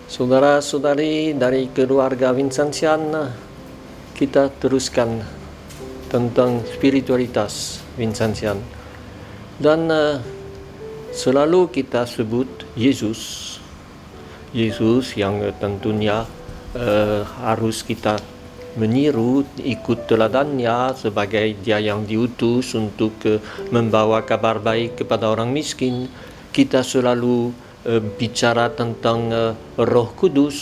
Saudara-saudari dari keluarga Vincentian, kita teruskan tentang spiritualitas Vincentian. Dan selalu kita sebut Yesus yang tentunya harus kita meniru, ikut teladannya sebagai dia yang diutus untuk membawa kabar baik kepada orang miskin. Kita selalu bicara tentang Roh Kudus,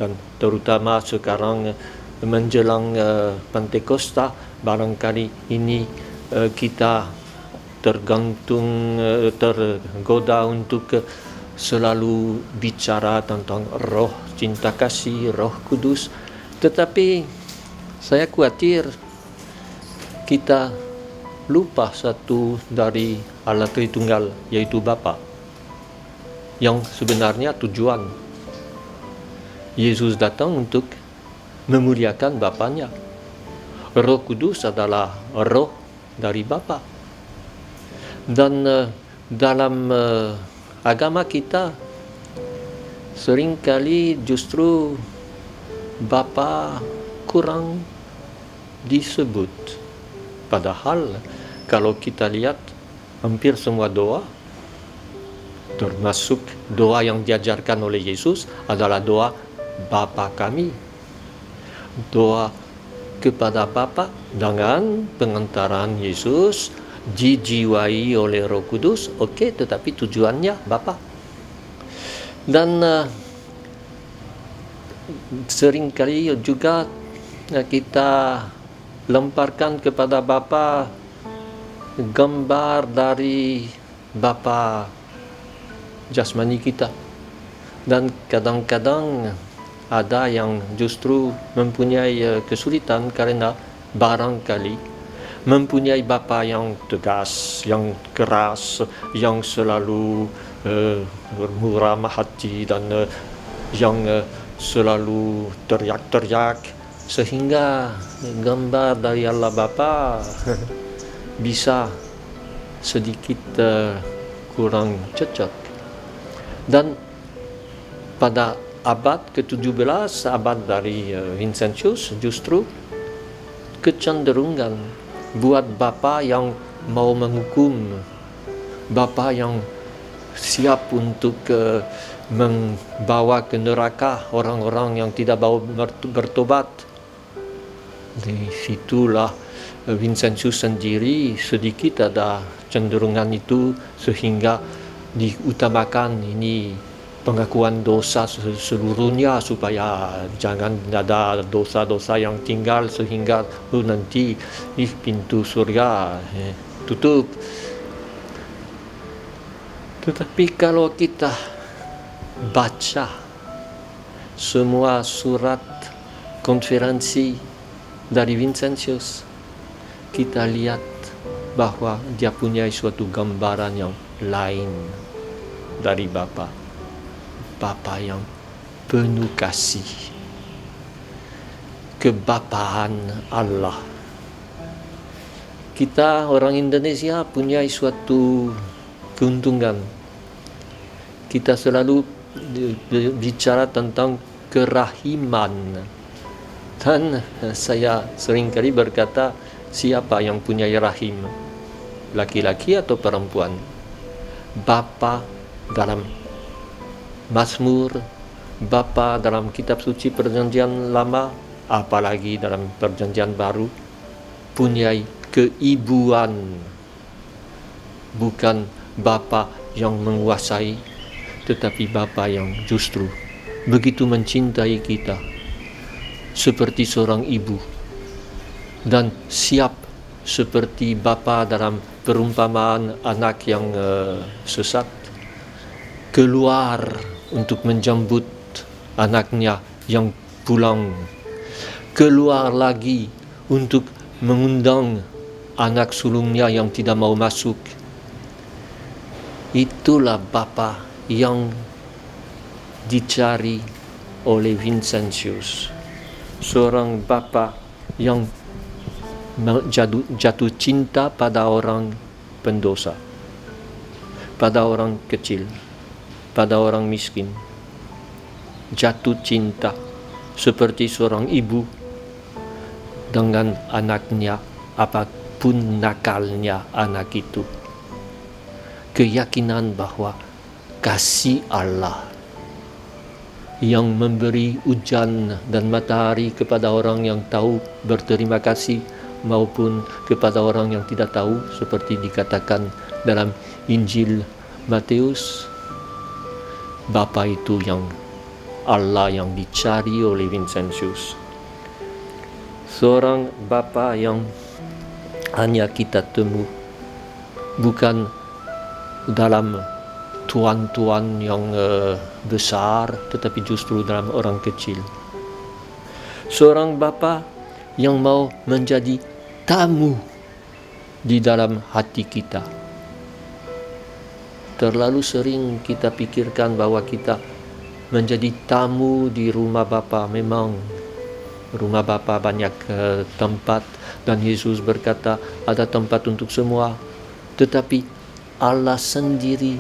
dan terutama sekarang menjelang Pentakosta, barangkali ini kita tergoda untuk selalu bicara tentang roh cinta kasih, Roh Kudus. Tetapi saya khawatir kita lupa satu dari Allah Tritunggal, yaitu Bapa, yang sebenarnya tujuan Yesus datang untuk memuliakan Bapanya. Roh Kudus adalah roh dari Bapa. Dan dalam agama kita seringkali justru Bapa kurang disebut. Padahal kalau kita lihat hampir semua doa, termasuk doa yang diajarkan oleh Yesus, adalah doa Bapa kami. Doa kepada Bapa dengan pengantaran Yesus, dijiwai oleh Roh Kudus, tetapi tujuannya Bapa. Dan seringkali juga kita lemparkan kepada Bapa gambar dari Bapa jasmani kita, dan kadang-kadang ada yang justru mempunyai kesulitan karena barangkali mempunyai bapa yang tegas, yang keras, yang selalu murah hati, dan yang selalu teriak-teriak, sehingga gambar dari Allah Bapa bisa sedikit kurang cocok. Dan pada abad ke-17, abad dari Vincentius, justru kecenderungan buat Bapa yang mau menghukum, Bapa yang siap untuk membawa ke neraka orang-orang yang tidak mau bertobat. Di situlah Vincentius sendiri sedikit ada cenderungan itu, sehingga diutamakan ini pengakuan dosa seluruhnya, supaya jangan ada dosa-dosa yang tinggal sehingga nanti pintu surga tutup. Tetapi kalau kita baca semua surat konferensi dari Vincentius, kita lihat bahwa dia punya suatu gambaran yang lain dari Bapa yang penuh kasih, kebapaan Allah. Kita orang Indonesia punya suatu keuntungan, kita selalu bicara tentang kerahiman, dan saya seringkali berkata, siapa yang punya rahim, laki-laki atau perempuan? Bapa dalam Mazmur, Bapa dalam kitab suci Perjanjian Lama, apalagi dalam Perjanjian Baru, punya keibuan, bukan Bapa yang menguasai, tetapi Bapa yang justru begitu mencintai kita seperti seorang ibu, dan siap seperti Bapa dalam perumpamaan anak yang sesat, keluar untuk menjemput anaknya yang pulang, keluar lagi untuk mengundang anak sulungnya yang tidak mau masuk. Itulah Bapa yang dicari oleh Vincentius, seorang Bapa yang jatuh cinta pada orang pendosa, pada orang kecil, pada orang miskin. Jatuh cinta seperti seorang ibu dengan anaknya, apapun nakalnya anak itu. Keyakinan bahwa kasih Allah yang memberi hujan dan matahari kepada orang yang tahu berterima kasih maupun kepada orang yang tidak tahu, seperti dikatakan dalam Injil Matius. Bapa itu yang Allah yang dicari oleh Vincentius. Seorang bapa yang hanya kita temu bukan dalam tuan-tuan yang besar, tetapi justru dalam orang kecil. Seorang bapa yang mau menjadi tamu di dalam hati kita. Terlalu sering kita pikirkan bahwa kita menjadi tamu di rumah Bapa. Memang rumah Bapa banyak tempat, dan Yesus berkata ada tempat untuk semua. Tetapi Allah sendiri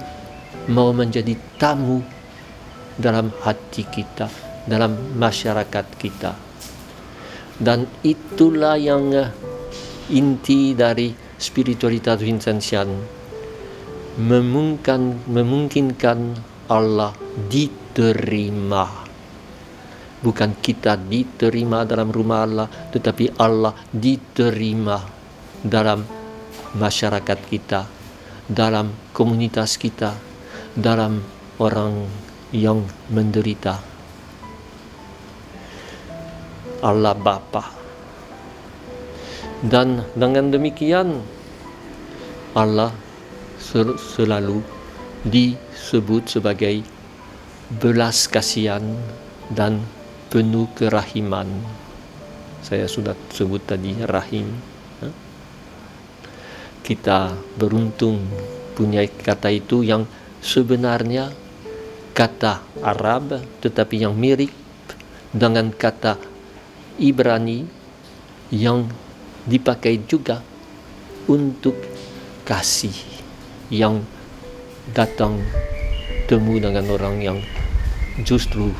mau menjadi tamu dalam hati kita, dalam masyarakat kita. Dan itulah yang inti dari spiritualitas Vincentian, memungkinkan Allah diterima. Bukan kita diterima dalam rumah Allah, tetapi Allah diterima dalam masyarakat kita, dalam komunitas kita, dalam orang yang menderita. Allah Bapa. Dan dengan demikian Allah selalu disebut sebagai belas kasihan dan penuh kerahiman. Saya sudah sebut tadi rahim. Kita beruntung punya kata itu yang sebenarnya kata Arab, tetapi yang mirip dengan kata Ibrani yang dipakai juga untuk kasih, yang datang temu dengan orang yang justru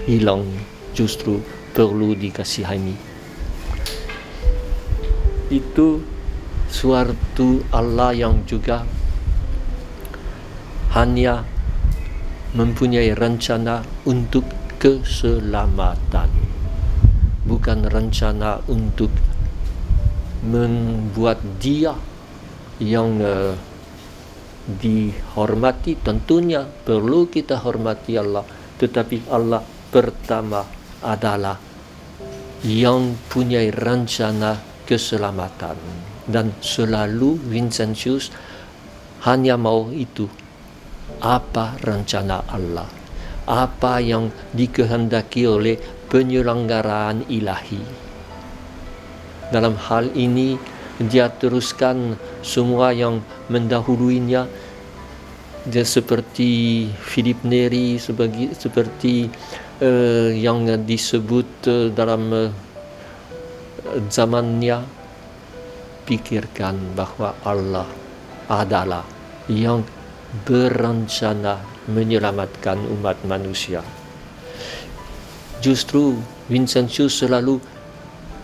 hilang, justru perlu dikasihani. Itu suatu Allah yang juga hanya mempunyai rencana untuk keselamatan, bukan rencana untuk membuat dia yang dihormati. Tentunya perlu kita hormati Allah, tetapi Allah pertama adalah yang punya rencana keselamatan. Dan selalu Vincentius hanya mau itu, apa rencana Allah, apa yang dikehendaki oleh penyelenggaraan ilahi. Dalam hal ini dia teruskan semua yang mendahuluinya, dia seperti Philip Neri, seperti yang disebut dalam zamannya. Pikirkan bahwa Allah adalah yang berencana menyelamatkan umat manusia. Justru Vincentius selalu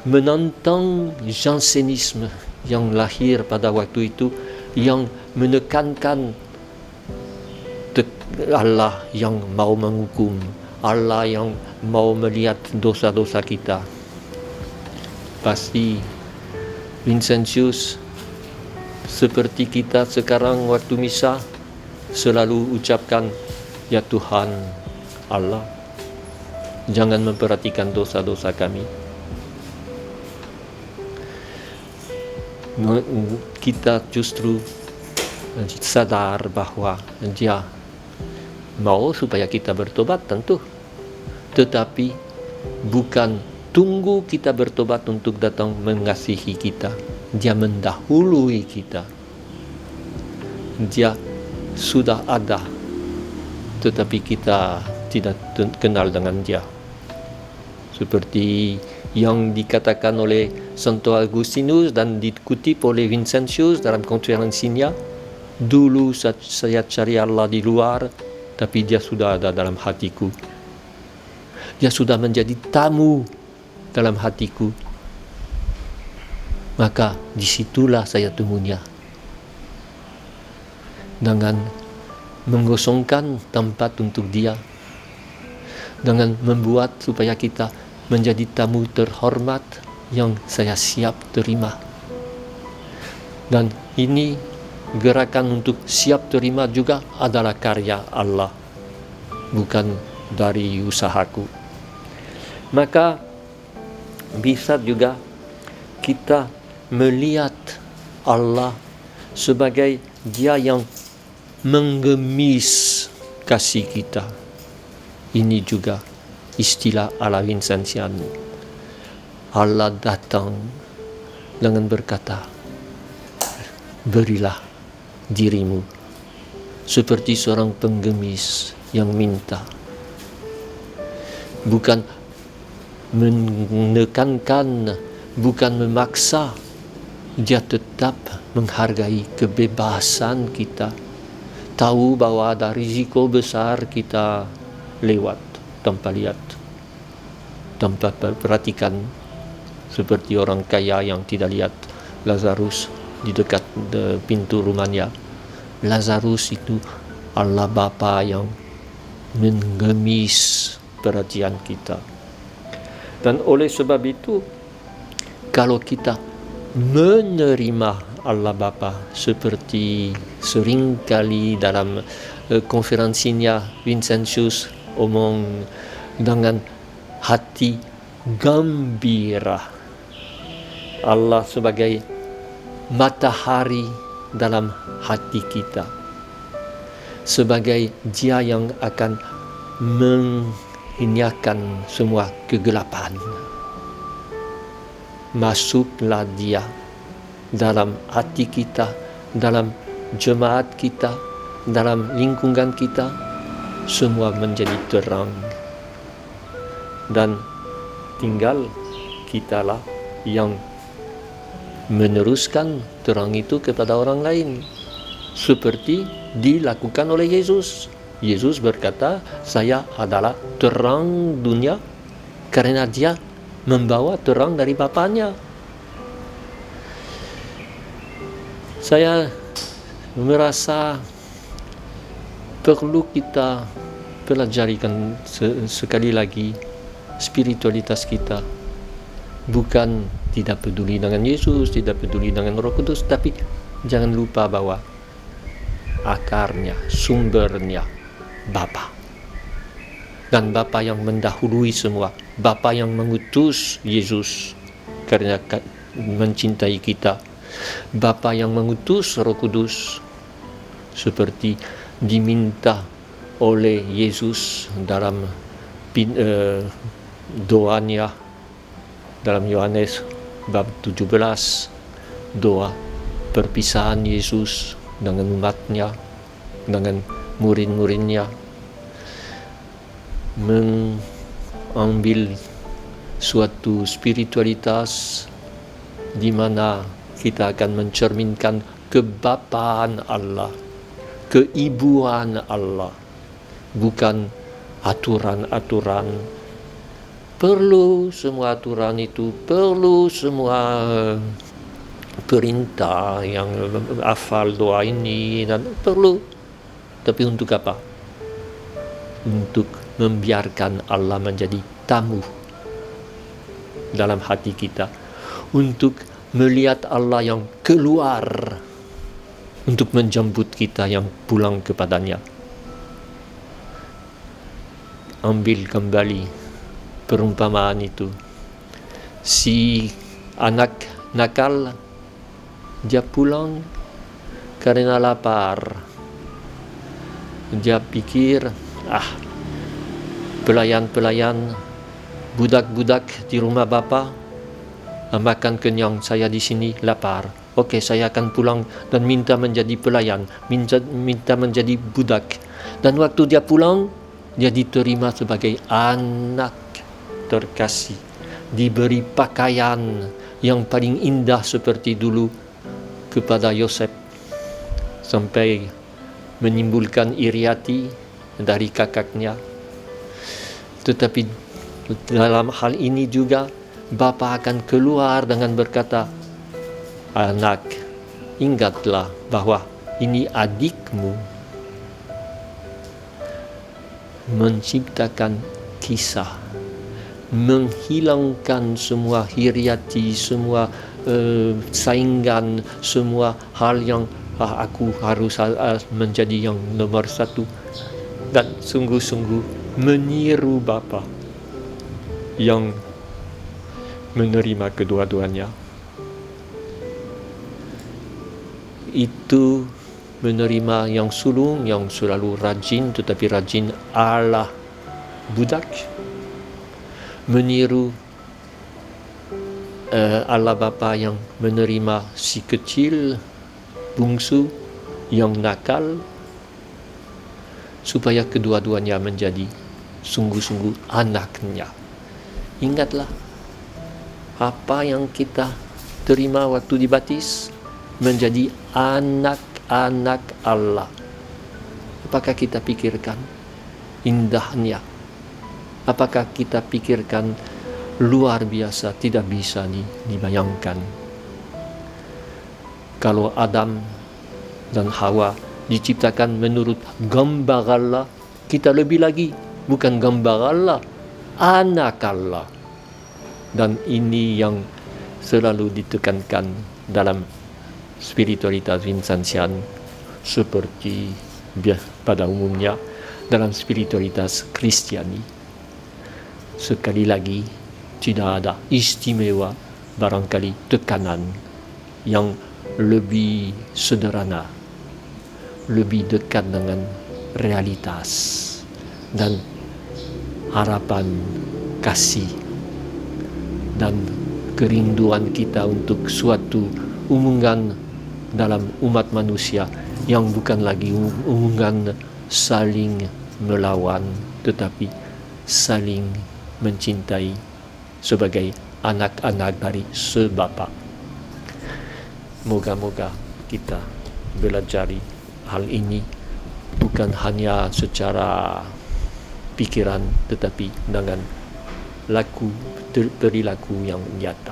menentang Jansenisme yang lahir pada waktu itu, yang menekankan Allah yang mau menghukum, Allah yang mau melihat dosa-dosa kita. Pasti Vincentius seperti kita sekarang waktu misa selalu ucapkan, ya Tuhan Allah, jangan memperhatikan dosa-dosa kami. Kita justru sadar bahwa dia mau supaya kita bertobat, tentu, tetapi bukan tunggu kita bertobat untuk datang mengasihi kita. Dia mendahului kita. Dia sudah ada, tetapi kita tidak kenal dengan dia. Seperti yang dikatakan oleh Santo Agustinus dan dikutip oleh Vincentius dalam konferensinya. Dulu saya cari Allah di luar, tapi dia sudah ada dalam hatiku. Dia sudah menjadi tamu dalam hatiku. Maka disitulah saya temunya. Dengan mengosongkan tempat untuk dia. Dengan membuat supaya kita menjadi tamu terhormat yang saya siap terima. Dan ini gerakan untuk siap terima juga adalah karya Allah, bukan dari usahaku. Maka bisa juga kita melihat Allah sebagai Dia yang menggemis kasih kita. Ini juga istilah ala Vincentian. Allah datang dengan berkata, berilah dirimu seperti seorang penggemis yang minta. Bukan menekankan, bukan memaksa. Dia tetap menghargai kebebasan kita. Tahu bahwa ada risiko besar kita lewat tanpa lihat, tanpa perhatikan, seperti orang kaya yang tidak lihat Lazarus di dekat pintu rumahnya. Lazarus itu Allah Bapa yang menggemis perhatian kita. Dan oleh sebab itu, kalau kita menerima Allah Bapa seperti seringkali dalam konferensinya Vincentius omong dengan hati gembira, Allah sebagai matahari dalam hati kita, sebagai Dia yang akan menghinyakan semua kegelapan. Masuklah Dia dalam hati kita, dalam jemaat kita, dalam lingkungan kita, semua menjadi terang. Dan tinggal kitalah yang meneruskan terang itu kepada orang lain, seperti dilakukan oleh Yesus. Yesus berkata, saya adalah terang dunia, karena Dia membawa terang dari Bapanya. Saya merasa perlu kita pelajarikan sekali lagi spiritualitas kita. Bukan tidak peduli dengan Yesus, tidak peduli dengan Roh Kudus, tapi jangan lupa bahwa akarnya, sumbernya Bapa. Dan Bapa yang mendahului semua, Bapa yang mengutus Yesus karena mencintai kita, Bapa yang mengutus Roh Kudus seperti diminta oleh Yesus dalam doanya dalam Yohanes bab 17, doa perpisahan Yesus dengan umatnya, dengan murid-muridnya, mengambil suatu spiritualitas di mana kita akan mencerminkan kebapaan Allah, keibuan Allah, bukan aturan-aturan. Perlu semua aturan itu, perlu semua perintah yang hafal doa ini, dan perlu. Tapi untuk apa? Untuk membiarkan Allah menjadi tamu dalam hati kita, untuk melihat Allah yang keluar untuk menjemput kita yang pulang kepadanya. Ambil kembali perumpamaan itu. Si anak nakal, dia pulang karena lapar. Dia pikir, pelayan-pelayan, budak-budak di rumah Bapa makan kenyang, saya di sini lapar. Oke, saya akan pulang dan minta menjadi pelayan, minta menjadi budak. Dan waktu dia pulang, dia diterima sebagai anak terkasih, diberi pakaian, yang paling indah seperti dulu kepada Yosef sampai menimbulkan iri hati dari kakaknya. Tetapi dalam hal ini juga Bapa akan keluar dengan berkata, anak, ingatlah bahwa ini adikmu. Menciptakan kisah, menghilangkan semua iri hati, semua saingan, semua hal yang aku harus menjadi yang nomor satu, dan sungguh-sungguh meniru Bapa yang menerima kedua-duanya. Itu menerima yang sulung, yang selalu rajin, tetapi rajin ala budak, meniru ala Bapa yang menerima si kecil, bungsu, yang nakal, supaya kedua-duanya menjadi sungguh-sungguh anaknya. Ingatlah apa yang kita terima waktu dibaptis, menjadi anak-anak Allah. Apakah kita pikirkan indahnya? Apakah kita pikirkan luar biasa, tidak bisa dibayangkan? Kalau Adam dan Hawa diciptakan menurut gambar Allah, kita lebih lagi bukan gambar Allah, anak Allah. Dan ini yang selalu ditekankan dalam spiritualitas Vincentian, seperti pada umumnya dalam spiritualitas Kristiani. Sekali lagi, tidak ada istimewa, barangkali tekanan yang lebih sederhana, lebih dekat dengan realitas dan harapan kasih dan kerinduan kita untuk suatu hubungan dalam umat manusia yang bukan lagi hubungan saling melawan, tetapi saling mencintai sebagai anak-anak dari sebapa. Moga-moga kita belajar hal ini bukan hanya secara pikiran, tetapi dengan perilaku yang nyata.